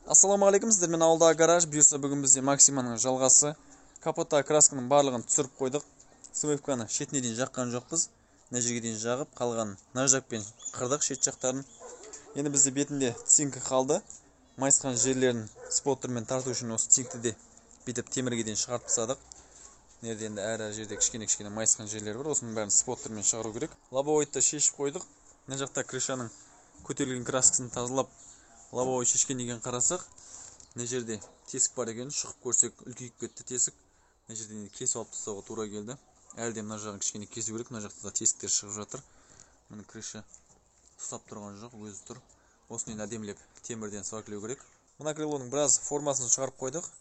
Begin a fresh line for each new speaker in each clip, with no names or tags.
Ассаламағалейкум, сіздермен ауылдағы гараж. Бұйырса бүгін бізде Максиманың жалғасы. Капоттағы красканың барлығын түсіріп қойдық. Свевканы шетіне дейін жаққан жоқпыз. Мына жерге дейін жағып, қалған наждакпен қырдық шет жақтарын. Енді бізде бетінде цинкі қалды. Майысқан жерлерін споттермен тарту үшін осы цинкті де бүйтіп темірге дейін шығарып тастадық. Nerede енді әр жерде кішкене майысқан жерлер бар. Осының бәрін споттермен шығару керек. Лобовойды шешіп қойдық. Мына жақта крышаның көтерілген краскасын тазалап, лобовой шешкен деген қарасақ, мына жерде тесік бар екен, шығып көрсек үлкейіп кетті тесік. Мына жерден кесіп алып тастауға тура келді. Әлде мына жағын кішкене кесу керек. Мына жақта тесіктер шығып жатыр. Мына крыша ұстап тұрған жоқ, өзі тұр. Осыны енді әдемілеп темірден сваркілеу керек. Мына крылоның біраз формасын шығарып қойдық.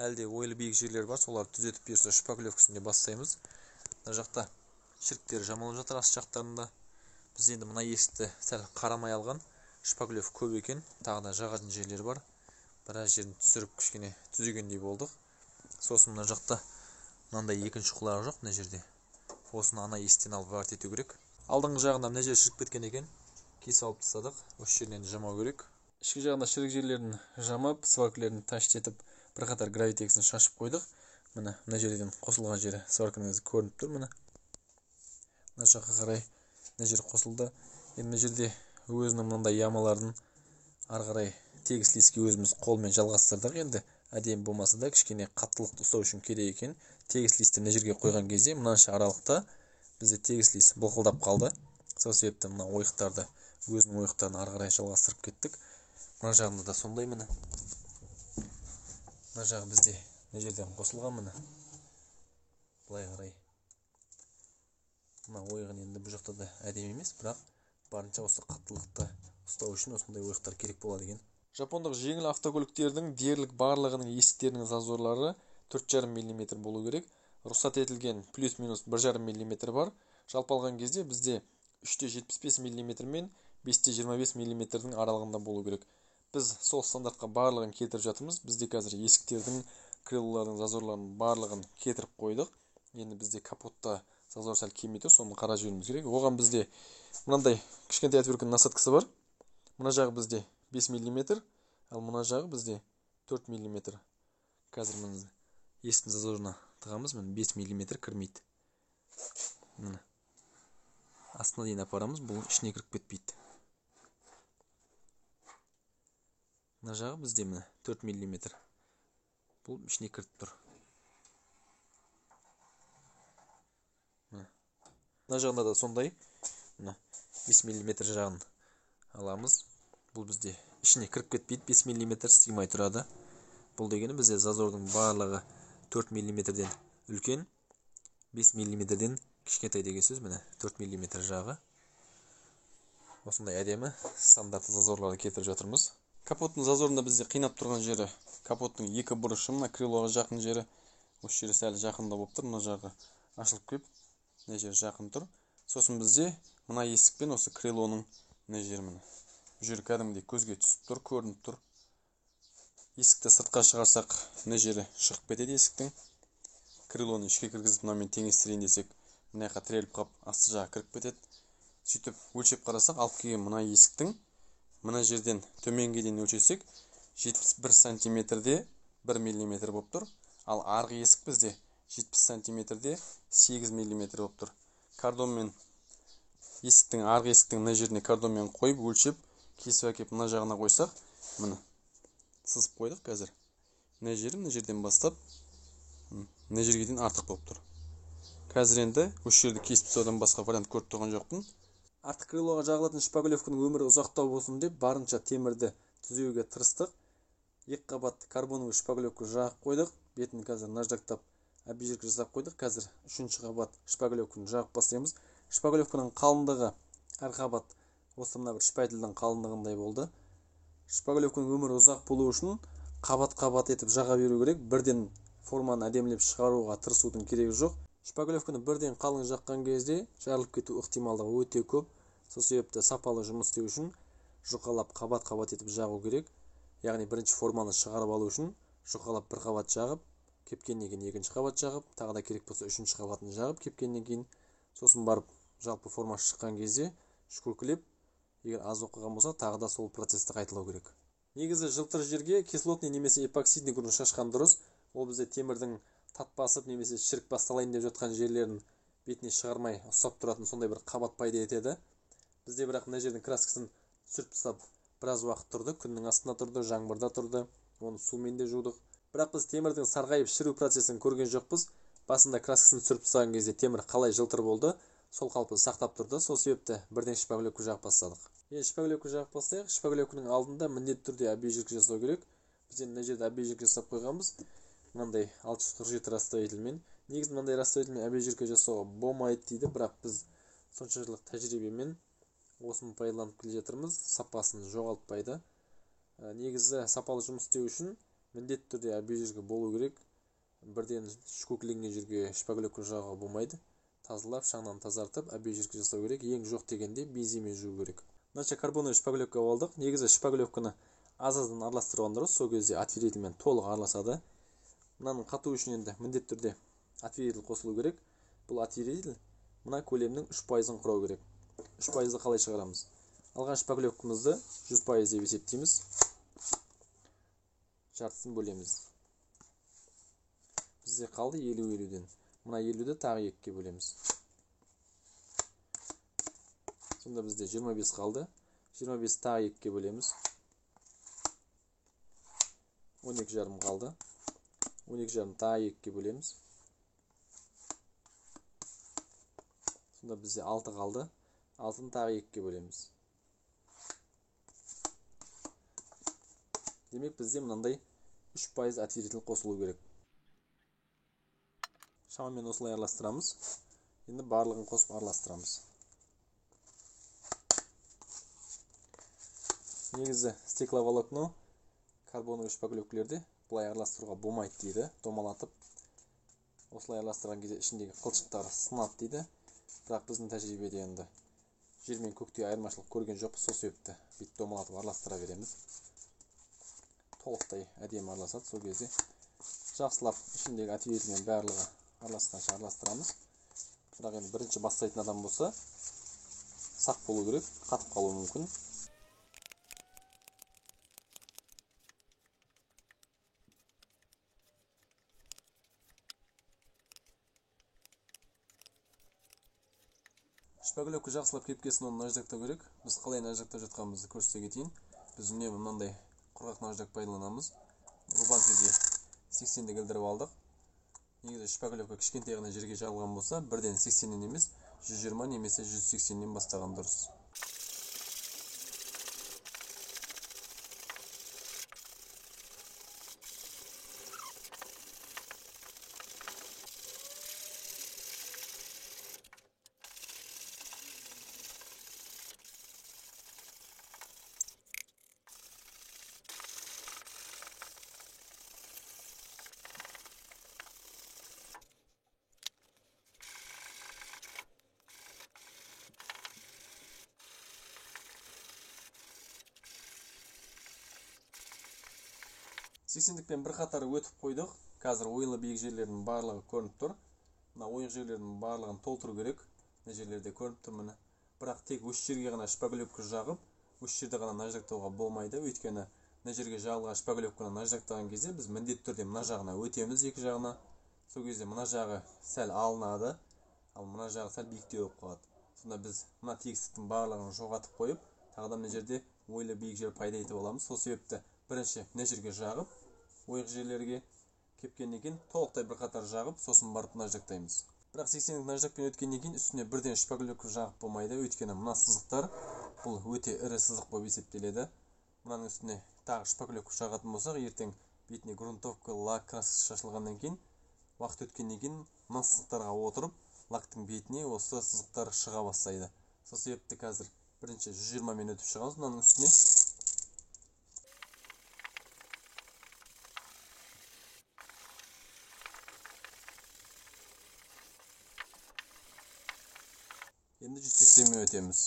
Әлде ойлы биік жерлер бар, соларды түзетіп берсе шпаклевкасында бастаймыз. Мына жақта шіріктер жамалып жатыр ас жақтарында. Біз енді мына есікті сәл қарамай алған. Шпаклев көп екен, тағы да жағатын жерлер бар. Біраз жерін түсіріп кішкене түзегендей болдық. Сосын мына жақта мынандай екінші құлағы жоқ мына жерде. Осыны ана есіктен алып варт ету керек. Алдыңғы жағында мына жер шіріп кеткен екен. Кесіп алып тастадық. Осы жерден жамау керек. Ішкі жағында шірік жерлерін жамап, сваркілерін ташт етіп, бірқатар гравитексын шашып қойдық. Мына жерден қосылған жері сварканың көрініп тұр. Мына жаққа қарай мына жер қосылды. Енді мына жерде өзінің мынандай ямалардың ары қарай тегіс лиске өзіміз қолмен жалғастырдық. Енді әдемі болмаса да кішкене қаттылықты ұстау үшін керек екен. Тегіс листі мына жерге қойған кезде мынанша аралықта бізде тегіс лист былқылдап қалды. Сол себепті мына ойықтарды, өзінің ойықтарын ары қарай жалғастырып кеттік. Мына жағында да сондай. Мына жағы бізде мына жерден қосылған. Мына былай қарай мына ойығын енді бұл жақта да әдемі емес, бірақ барынша осы қаттылықты ұстау үшін осындай ойықтар керек болады екен. Жапондық жеңіл автокөліктердің дерлік барлығының есіктерінің зазорлары 4,5 мм болу керек. Рұқсат етілген плюс-минус 1,5 мм бар. Жалпы алған кезде бізде 3,75 мм мен 5,25 мм аралығында болу керек. Біз сол стандартқа барлығын кетіріп жатырмыз. Бізде қазір есіктердің, крылолардың зазорларын барлығын кетіріп қойдық. Енді бізде капотта зазор сәл кемей тұр, соны қарап жүруіміз керек. Оған бізде мынандай кішкентай отвертканың насадкасы бар. Мына жағы бізде 5 мм, ал мына жағы бізде 4 мм. Қазір мына есіктің зазорына тығамыз, міне 5 мм кірмейді. Міне астына дейін апарамыз, бұл ішіне кіріп кетпейді. Мына жағы бізде міне 4 мм. Бұл ішіне кіріп тұр. Мына жағында да сондай. Мына 5 мм жағын аламыз. Бұл бізде ішіне кіріп кетпейді, 5 мм сыймай тұрады. Бұл дегені бізде зазордың барлығы 4 мм-ден үлкен, 5 мм-ден кішкентай деген сөз. Міне 4 мм жағы. Осындай әдемі стандартты зазорларды кетіріп жатырмыз. Капоттың зазорында бізде қинап тұрған жері капоттың екі бұрышы, мына крылоға жақын жері. Осы жері сәл жақында болып тұр. Мына жағы ашылып кеп, мына жер жақын тұр. Сосын бізде мына есік пен осы крылоның мына жері міне. Бұл жері кәдімгідей көзге түсіп тұр, көрініп тұр. Есікті сыртқа шығарсақ, мына жері шығып кетеді есіктің. Крылоны ішке кіргізіп мынамен теңестірейін десек, мына жаққа тіреліп қалып, асты жағы кіріп кетеді. Сөйтіп өлшеп қарасақ, алып келген мына есіктің мына жерден төменге дейін өлшесек, 71 см-де 1 мм болып тұр. Ал арғы есік бізде 70 см-де 8 мм болып тұр. Кардонмен есіктің, арғы есіктің мына жеріне кардонмен қойып, өлшеп, кесіп әкеп мына жағына қойсақ, міне сызып қойдық қазір. Мына жерден бастап мына жерге дейін артық болып тұр. Қазір енді осы жерді кесіп тастаудан басқа вариант көріп тұрған жоқпын. Артқы крылоға жағылатын шпаклевканың өмірі ұзақтау болсын деп барынша темірді түзеуге тырыстық. Екі қабат карбоновый шпаклевка жағып қойдық. Бетін қазір наждақтап объезжирка жасап қойдық. Қазір үшінші қабат шпаклевканы жағып бастаймыз. Шпаклевканың қалыңдығы әр қабат осы мына бір шпательдің қалыңдығындай болды. Шпаклевканың өмірі ұзақ болу үшін қабат-қабат етіп жаға беру керек. Бірден форманы әдемілеп шығаруға тырысудың керегі жоқ. Шпаклевканы бірден қалың жаққан кезде жарылып кету ықтималдығы өте көп. Сол себепті сапалы жұмыс істеу үшін жұқалап қабат-қабат етіп жағу керек. Яғни бірінші форманы шығарып алу үшін жұқалап бір қабат жағып, кепкеннен кейін екінші қабат жағып, тағы да керек болса үшінші қабатын жағып, кепкеннен кейін сосын барып жалпы формасы шыққан кезде шкуркілеп, егер аз оқыған болса, тағы да сол процесті қайталау керек. Негізі жылтыр жерге кислотный немесе эпоксидный грунт шашқан дұрыс. Ол бізде темірдің тат басып немесе шірік басталайын деп жатқан жерлерін бетіне шығармай ұстап тұратын сондай бір қабат пайда етеді. Бізде бірақ мына жердің краскасын сүріп тастап біраз уақыт тұрды, күннің астында тұрды, жаңбырда тұрды, оны сумен де жудық. Бірақ біз темірдің сарғайып шіру процесін көрген жоқпыз. Басында краскасын сүріп тастаған кезде темір қалай жылтыр болды, сол қалпы сақтап тұрды. Сол себепті бірден шпаклевка жағып бастадық. Енді шпаклевка жағып бастайық. Шпаклевканың алдында міндетті түрде объезжирка жасау керек. Біз енді мына жерде объезжирка жасап қойғанбыз. Мынандай 647 расстоятельмен. Негізі мынандай расстоятельмен объезжирка жасауға болмайды дейді, бірақ біз сонша жылдық тәжірибемен осыны пайдаланып келе жатырмыз. Сапасын жоғалтпайды. Негізі сапалы жұмыс істеу үшін міндетті түрде объезжирка болу керек. Бірден шкөкіленген жерге шпаклевка жағуға болмайды. Тазалап, шаңнан тазартып, объезжирка жасау керек. Ең жоқ дегенде беземен жуу керек. Мынанша карбоновый шпаклевка алдық. Негізі шпаклевканы аз-аздан араластырған дұрыс. Сол кезде отвердительмен толық араласады. Мынаның қату үшін енді міндетті түрде отвердитель қосылу керек. Бұл отвердитель мына көлемнің 3%-ын құрау керек. 3%-ды қалай шығарамыз? Алған шпаклевкамызды 100% деп есептейміз. Жартысын бөлеміз. Бізде қалды 50-50-ден. Мына 50-ді тағы 2-ке бөлеміз. Сонда бізде 25 қалды. 25 тағы 2-ке бөлеміз. 12,5 қалды. 12,5 тағы 2-ке бөлеміз. Сонда бізде 6 қалды. 6-ны тағы 2-ке бөлеміз. Демек бізде мынандай 3% отвердитель қосылу керек. Шамамен осылай араластырамыз. Енді барлығын қосып араластырамыз. Негізі стекловолокно карбоновый шпаклевкалерде бұлай араластыруға болмайды дейді. Домалатып осылай араластырған кезде ішіндегі қылшықтар сынады дейді. Бірақ біздің тәжірибеде енді жер мен көктей айырмашылық көрген жоқпыз. Сол себепті бүйтіп домалатып араластыра береміз. Толықтай әдемі араласады. Сол кезде жақсылап ішіндегі отвердительмен барлығы араласқанша араластырамыз. Бірақ енді бірінші бастайтын адам болса сақ болу керек, қатып қалуы мүмкін. Шпаклевка жақсылап кепкесін оны наждактау керек. Біз қалай наждактап жатқанымызды көрсете кетейін. Біз үнемі мынандай құрғақ наждак пайдаланамыз. Рубанкіге 80-ді келтіріп алдық. Негізі шпаклевка кішкентай ғана жерге жағылған болса, бірден 80-нен емес, 120 немесе 180-нен бастаған дұрыс. Сексендікпен бір қатары өтіп қойдық. Қазір ойылы биік жерлердің барлығы көрініп тұр. Мына ойық жерлердің барлығын толтыру керек. Мына жерлерде көрініп тұр міне. Бірақ тек осы жерге ғана шпаклевка жағып, осы жерде ғана наждактауға болмайды. Өйткені мына жерге жағылған шпаклевканы наждактаған кезде біз міндетті түрде мына жағына өтеміз, екі жағына. Сол кезде мына жағы сәл алынады, ал мына жағы сәл биіктеу болып қалады. Сонда біз мына тегістіктің барлығын жоғалтып қойып, тағы да мына жерде ойлы биік жер пайда етіп аламыз. Сол себепті бірінші мына жерге жағып, ойық жерлерге кепкеннен кейін толықтай бір қатар жағып, сосын барып наждактаймыз. Бірақ 80-lik наждакпен өткеннен кейін үстіне бірден шпаклевка жағып болмайды. Өйткені мына сызықтар бұл өте ірі сызық болып есептеледі. Мынаның үстіне тағы шпаклевка жағатын болсақ, ертең бетіне грунтовка, лак, краска шашылғаннан кейін, уақыт өткеннен кейін мына сызықтарға отырып, лактың бетіне осы сызықтар шыға бастайды. Сол себепті қазір бірінші 120 мен өтіп шығамыз мынаның үстіне. Енді 180 мен өтеміз.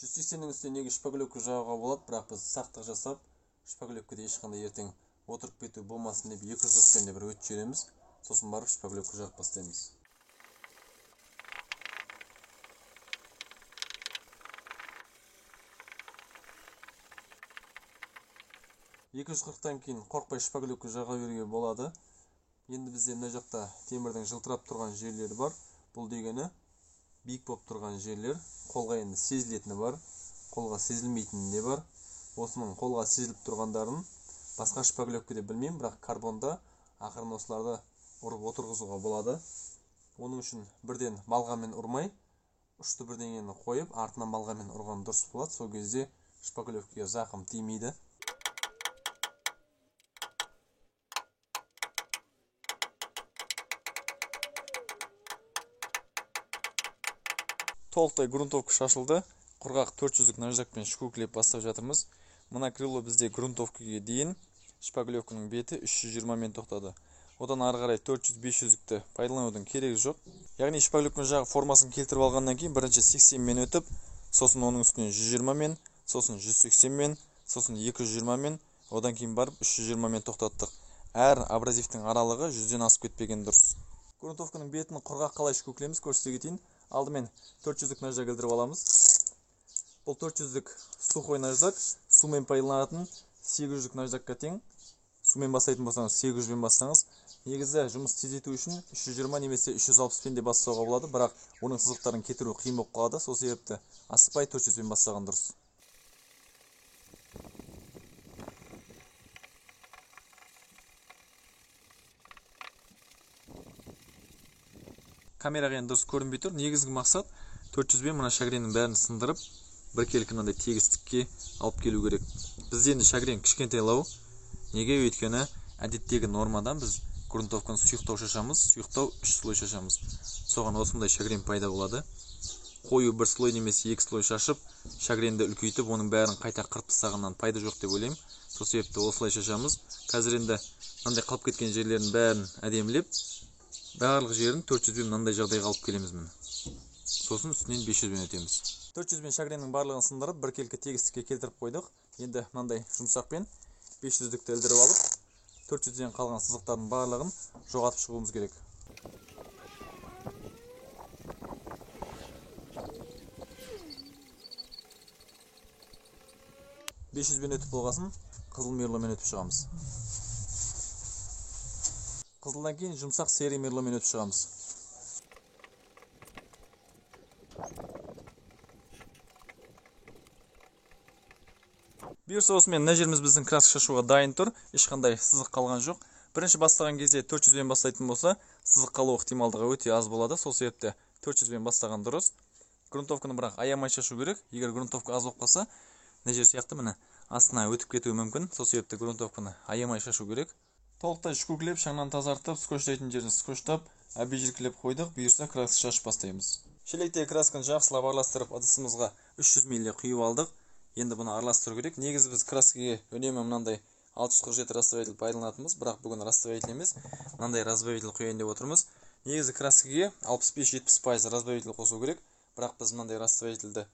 180-нің үстіне шпаклевка жағуға болады, бірақ біз сақтық жасап, шпаклевкада ешқандай ертең отырып кету болмасын деп 240-пен де бір өтіп жүреміз. Сосын барып шпаклевка жағып бастаймыз. 240-тан кейін қорқпай шпаклевка жаға беруге болады. Енді бізде мына жақта темірдің жылтырап тұрған жерлері бар. Бұл дегені биік болып тұрған жерлер. Қолға енді сезілетіні бар, қолға сезілмейтіні де бар. Осының қолға сезіліп тұрғандарын басқа шпаклевкада білмеймін, бірақ карбонда ақырын осыларды ұрып отырғызуға болады. Оның үшін бірден балғамен ұрмай, ұшты бірдеңені қойып, артынан балғамен ұрған дұрыс болады. Сол кезде шпаклевкаға зақым тимейді. Толықтай грунтовка шашылды. Құрғақ 400-лік наждакпен шкуклеп бастап жатырмыз. Мына крыло бізде грунтовкаға дейін шпаклевканың беті 320 мен тоқтады. Одан ары қарай 400-500-лікті пайдаланудың керегі жоқ. Яғни шпаклевканың жағы формасын келтіріп алғаннан кейін бірінші 80 мен өтіп, сосын оның үстінен 120 мен, сосын 180 мен, сосын 220 мен, одан кейін барып 320 мен тоқтаттық. Әр абразивтің аралығы 100-ден асып кетпеген дұрыс. Грунтовканың бетін құрғақ қалай шкуклеміз көрсете кетейін. Алдымен 400-лік наждак келтіріп аламыз. Бұл 400-лік сухой наждак, сумен пайдаланатын 800-лік наждакқа тең. Сумен бастайтын болсаңыз 800-бен бастаңыз. Негізі жұмыс тездету үшін 320 немесе 360-пен де бастауға болады, бірақ оның сызықтарын кетіру қиын болып қалады. Сол себепті асықпай 400-бен бастаған дұрыс. Камераға енді дұрыс көрінбей тұр. Негізгі мақсат 400-бен мына шагреннің бәрін сындырып, біркелкі мынандай тегістікке алып келу керек. Бізде енді шагрен кішкентайлау. Неге? Өйткені әдеттегі нормадан біз грунтовканы сұйықтау шашамыз, сұйықтау 3 слой шашамыз. Соған осындай шагрен пайда болады. Қою 1 слой немесе 2 слой шашып, шагренді үлкейтіп, оның бәрін қайта қырып тастағаннан пайда жоқ деп ойлаймын. Сол себепті осылай шашамыз. Қазір енді мынандай қалып кеткен жерлердің бәрін әдемілеп, барлық жерін 400-бен мынандай жағдайға алып келеміз міне. Сосын үстінен 500-бен өтеміз. 400-бен шагреннің барлығын сындырып, біркелкі тегістікке келтіріп қойдық. Енді мынандай жұмсақпен 500-лікті ілдіріп алып, 400-ден қалған сызықтардың барлығын жоғалтып шығуымыз керек. «500-бен өтіп болғасын, қызыл мерломен өтіп шығамыз. Қызылдан кейін жұмсақ сері мерломен өтіп шығамыз. Бұйырса осымен мына жеріміз біздің краска шашуға дайын тұр. Ешқандай сызық қалған жоқ. Бірінші бастаған кезде 400-бен бастайтын болса, сызық қалу ықтималдығы өте аз болады. Сол себепті 400-бен бастаған дұрыс. Грунтовканы бірақ аямай шашу керек. Егер грунтовка аз болып қалса, мына жер сияқты міне астына өтіп кетуі мүмкін. Сол себепті грунтовканы аямай шашу керек. Толықтай шкуклеп, шаңнан тазартып, скотчтайтын жерін скотчтап, обезжиркілеп қойдық. Бұйырса краска шашып бастаймыз. Шелектегі красканы жақсылап араластырып, ыдысымызға 300 мл құйып алдық. Енді бұны араластыру керек. Негізі біз краскаға үнемі мынандай 647 растворитель пайдаланатынбыз, бірақ бүгін растворитель емес, мынандай разбавитель құяйын деп отырмыз. Негізі краскаға 65-70% разбавитель қосу керек, бірақ біз мынандай растворительді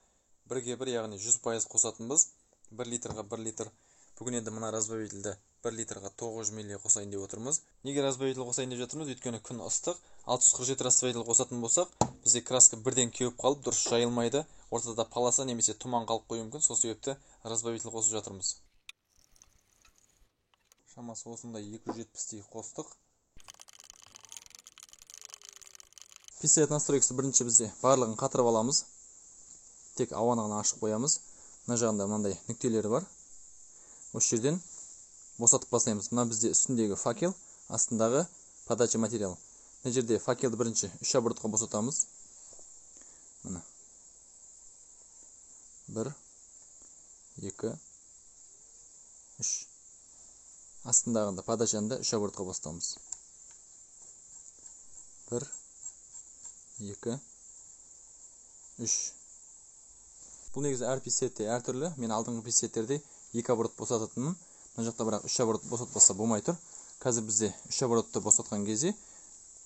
1-1, яғни 100% қосатынбыз. 1 литрға 1 литр. Бүгін енді мына разбавительді 1 литрға 900 мл қосайын деп отырмыз. Неге разбавитель қосайын деп жатырмыз? Өйткені күн ыстық. 647 растворитель қосатын болсақ, бізде краска бірден кеуіп қалып, дұрыс жайылмайды. Ортада паласа немесе тұман қалып қоюы мүмкін. Сол себепті разбавитель қосып жатырмыз. Шамасы осындай 270-тей қостық. Пистолет настройкасы бірінші бізде барлығын қатырып аламыз. Тек ауаны ғана ашып қоямыз. Мына жағында мынандай нүктелері бар. Осы жерден босатып бастаймыз. Мына бізде үстіндегі факел, астындағы подача материал. Мына жерде факелді бірінші 3 оборотқа босатамыз. Мына 1, 2, 3. Астындағында подачаны да 3 оборотқа босатамыз. 1, 2, 3. Бұл негізі әр пистолетте әртүрлі. Мен алдыңғы пистолеттерде 2 оборот босататынмын. Мына жақта бірақ 3 оборот босатпаса болмай тұр. Қазір бізде 3 оборотты босатқан кезде,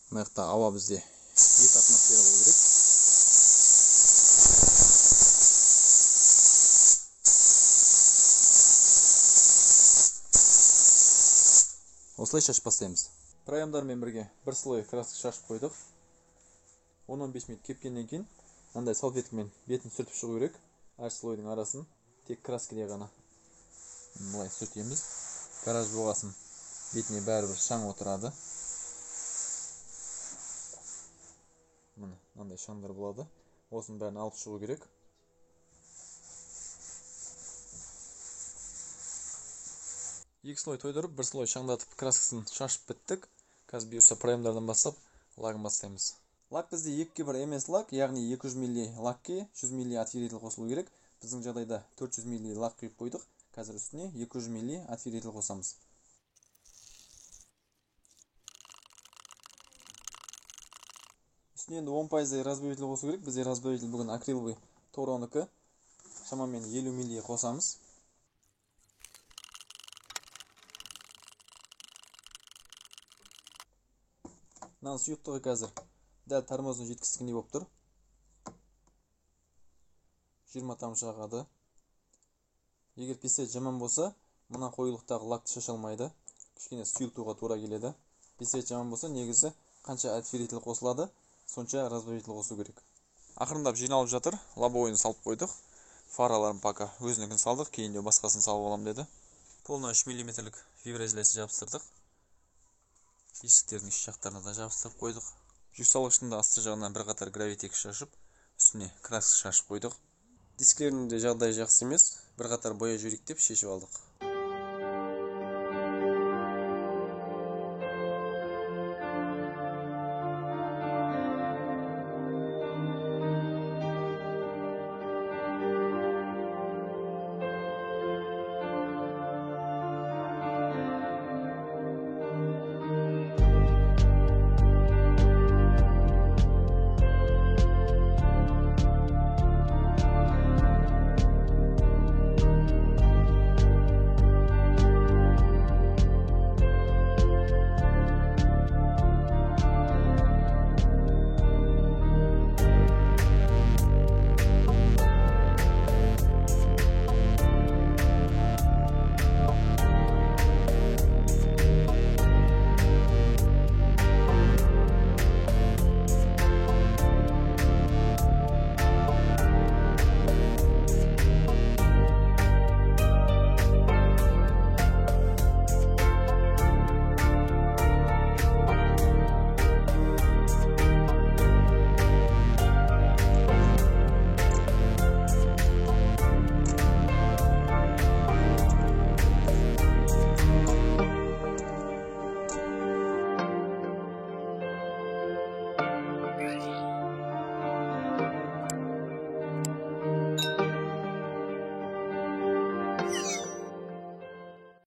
мына жақта ауа бізде 2 атмосфера болу керек. Осылай шашып бастаймыз. Проемдармен бірге 1 слой краска шашып қойдық. 10-15 минут кепкеннен кейін мынандай салфеткамен бетін сүртіп шығу керек. Әр слойдың арасын тек краскаде ғана былай сүртеміз. гараж болғасын бетіне бәрібір шаң отырады. Міне мынандай шаңдар болады. Осының бәрін алып шығу керек. Екі слой тойдырып, бір слой шаңдатып, краскасын шашып біттік. Қазір бұйырса проемдардан бастап лагын бастаймыз. Лак бізде 2:1 емес лак, яғни 200 мл лакке 100 мл отверитель қосылу керек. Біздің жағдайда 400 мл лак құйып қойдық. Қазір үстіне 200 мл отверитель қосамыз. Үстіне енді 10% разбавитель қосу керек. Бізде разбавитель бүгін акриловый Торон'ыкі. Шамамен 50 мл қосамыз. Мынаның сұйықтығы қазір дәл тормоздың жеткізгендей болып тұр. 20 тамшы ағады. Егер пистолет жаман болса, мына қоюлықтағы лакты шаша алмайды. Кішкене сұйылтуға тура келеді. Пистолет жаман болса, негізі қанша отверитель қосылады, сонша разбавитель қосу керек. Ақырындап жиналып жатыр. Лобовойын салып қойдық. Фараларын пока өзінікін салдық, кейінде басқасын салып алам деді. Полна 3 мм виброзилясы жабыстырдық. Есіктердің іш жақтарына да жабыстырып қойдық. Жүк салғыштың да асты жағынан бір қатар гравитек шашып, үстіне краска шашып қойдық. Дисклерінің де жағдайы жақсы емес, бір қатар боя жүрейік деп шешіп алдық.